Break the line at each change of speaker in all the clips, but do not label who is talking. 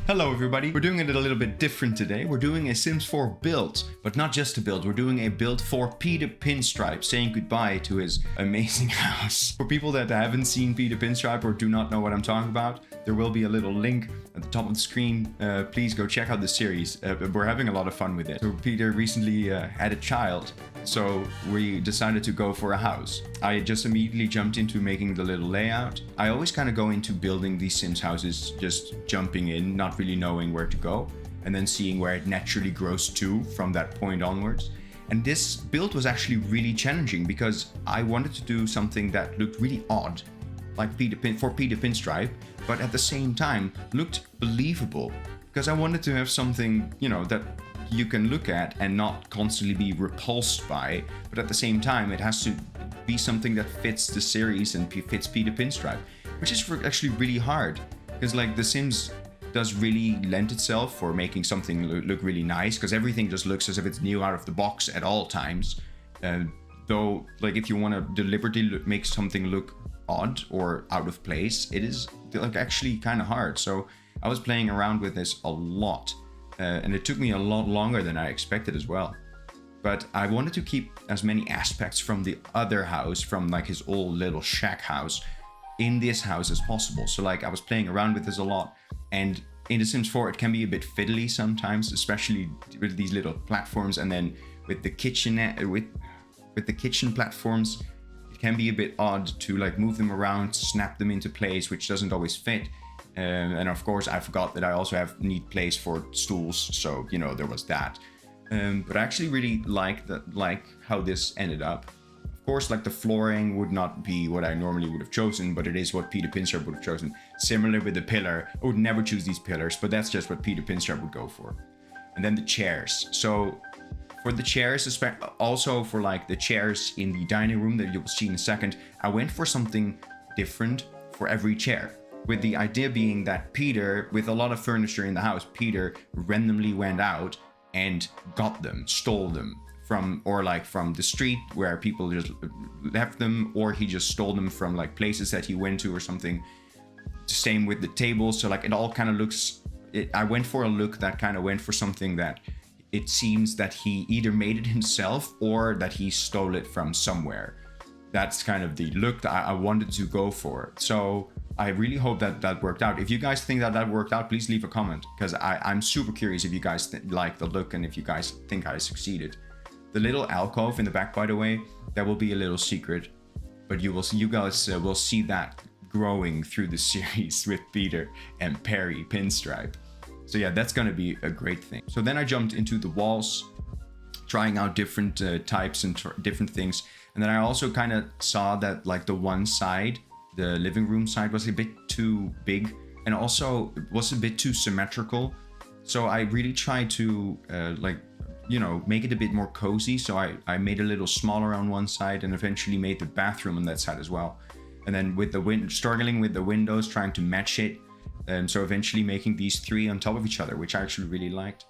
Hello everybody, we're doing it a little bit different today. We're doing a Sims 4 build, but not just a build, we're doing a build for Peter Pinstripe, saying goodbye to his amazing house. For people that haven't seen Peter Pinstripe or do not know what I'm talking about, there will be a little link at the top of the screen. Please go check out the series. We're having a lot of fun with it. So Peter recently had a child, so we decided to go for a house. I just immediately jumped into making the little layout. I always kind of go into building these Sims houses, just jumping in, not really knowing where to go, and then seeing where it naturally grows to from that point onwards. And this build was actually really challenging because I wanted to do something that looked really odd, like Peter Pinstripe, but at the same time looked believable, because I wanted to have something, you know, that you can look at and not constantly be repulsed by, but at the same time it has to be something that fits the series and fits Peter Pinstripe, which is actually really hard, because like The Sims does really lend itself for making something look really nice, because everything just looks as if it's new out of the box at all times. Though, like, if you want to deliberately make something look odd or out of place, it is like actually kind of hard. So I was playing around with this a lot, and it took me a lot longer than I expected as well. But I wanted to keep as many aspects from the other house, from like his old little shack house, in this house as possible. So like I was playing around with this a lot, and in The Sims 4 it can be a bit fiddly sometimes, especially with these little platforms, and then with the kitchen with the kitchen platforms, it can be a bit odd to like move them around, snap them into place, which doesn't always fit. And of course I forgot that I also need place for stools, so you know, there was that. But I actually really like how this ended up. Of course, like the flooring would not be what I normally would have chosen, but it is what Peter Pinstripe would have chosen. Similar with the pillar, I would never choose these pillars, but that's just what Peter Pinstripe would go for. And then the chairs. So for the chairs, also for like the chairs in the dining room that you'll see in a second, I went for something different for every chair, with the idea being that Peter, with a lot of furniture in the house, Peter randomly went out and got them, stole them from the street where people just left them, or he just stole them from like places that he went to or something. Same with the tables. So like it all kind of looks, I went for a look that kind of went for something that it seems that he either made it himself or that he stole it from somewhere. That's kind of the look that I wanted to go for. So I really hope that that worked out. If you guys think that that worked out, please leave a comment, because I'm super curious if you guys like the look and if you guys think I succeeded. The little alcove in the back, by the way, that will be a little secret, but you guys will see that growing through the series with Peter and Perry Pinstripe. So yeah, that's gonna be a great thing. So then I jumped into the walls, trying out different types and different things. And then I also kind of saw that like the one side, the living room side, was a bit too big and also was a bit too symmetrical. So I really tried to make it a bit more cozy. So I made a little smaller on one side and eventually made the bathroom on that side as well. And then with the struggling with the windows, trying to match it. So eventually making these three on top of each other, which I actually really liked.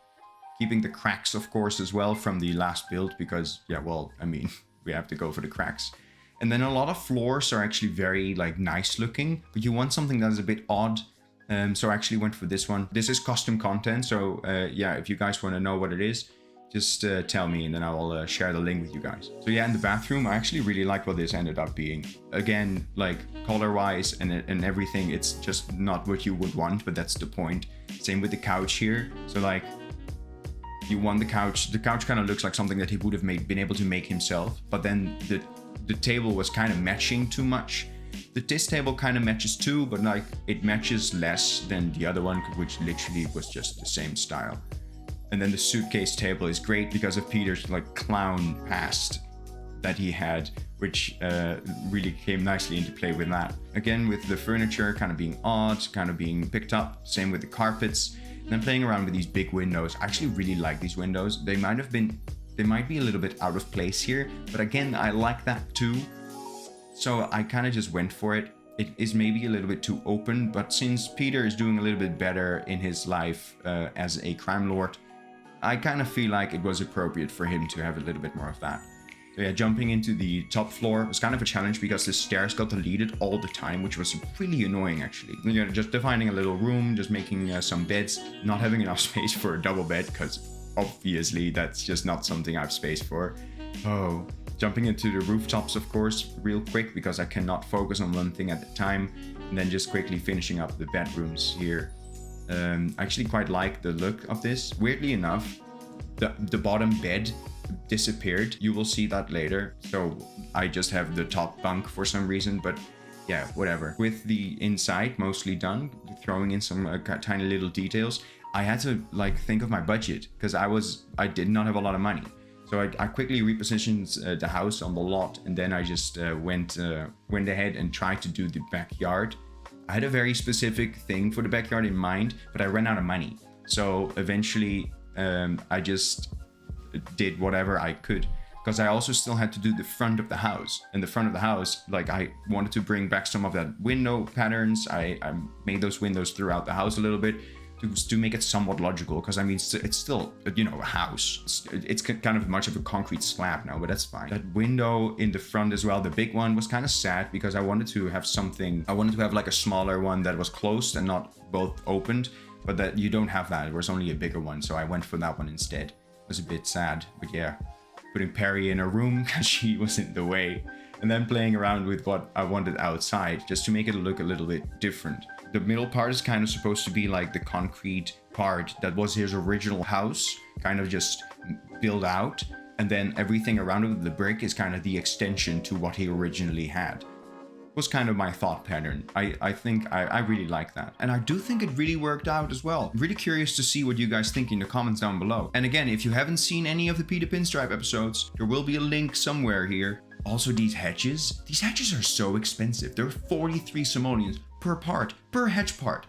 Keeping the cracks, of course, as well from the last build, because yeah, well, I mean, we have to go for the cracks. And then a lot of floors are actually very like nice looking, but you want something that is a bit odd. So I actually went for this one. This is custom content. So yeah, if you guys want to know what it is, just tell me and then I will share the link with you guys. So yeah, in the bathroom, I actually really like what this ended up being. Again, like color wise and everything, it's just not what you would want, but that's the point. Same with the couch here. So like, you want the couch kind of looks like something that he would have been able to make himself, but then the table was kind of matching too much. This table kind of matches too, but like it matches less than the other one, which literally was just the same style. And then the suitcase table is great because of Peter's like clown past that he had, which really came nicely into play with that. Again, with the furniture kind of being odd, kind of being picked up. Same with the carpets. And then playing around with these big windows. I actually really like these windows. They might be a little bit out of place here, but again, I like that too. So I kind of just went for it. It is maybe a little bit too open, but since Peter is doing a little bit better in his life as a crime lord, I kind of feel like it was appropriate for him to have a little bit more of that. Yeah, jumping into the top floor was kind of a challenge because the stairs got deleted all the time, which was really annoying actually. You know, just defining a little room, just making some beds, not having enough space for a double bed because obviously that's just not something I have space for. Oh, jumping into the rooftops, of course, real quick because I cannot focus on one thing at a time. And then just quickly finishing up the bedrooms here. I actually quite like the look of this. Weirdly enough, the bottom bed disappeared. You will see that later. So I just have the top bunk for some reason, but yeah, whatever. With the inside mostly done, throwing in some tiny little details, I had to like think of my budget because I did not have a lot of money. So I quickly repositioned the house on the lot, and then I just went ahead and tried to do the backyard. I had a very specific thing for the backyard in mind, but I ran out of money. So eventually I just did whatever I could, because I also still had to do the front of the house. And the front of the house, like I wanted to bring back some of that window patterns. I made those windows throughout the house a little bit to make it somewhat logical, because I mean it's still, you know, a house. It's kind of much of a concrete slab now, but that's fine. That window in the front as well, the big one, was kind of sad because I wanted to have something. I wanted to have like a smaller one that was closed and not both opened, but that you don't have that. There was only a bigger one, so I went for that one instead. It was a bit sad, but yeah, putting Perry in a room because she was in the way, and then playing around with what I wanted outside just to make it look a little bit different. The middle part is kind of supposed to be like the concrete part that was his original house, kind of just built out. And then everything around it, the brick, is kind of the extension to what he originally had. Was kind of my thought pattern. I think I really like that. And I do think it really worked out as well. Really curious to see what you guys think in the comments down below. And again, if you haven't seen any of the Peter Pinstripe episodes, there will be a link somewhere here. Also, these hedges are so expensive. They're 43 simoleons per part, per hedge part.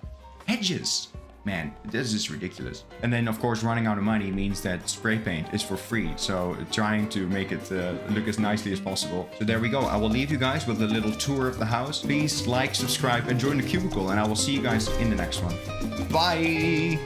Hedges. Man, this is ridiculous. And then, of course, running out of money means that spray paint is for free. So trying to make it look as nicely as possible. So there we go. I will leave you guys with a little tour of the house. Please like, subscribe, and join the cubicle. And I will see you guys in the next one. Bye!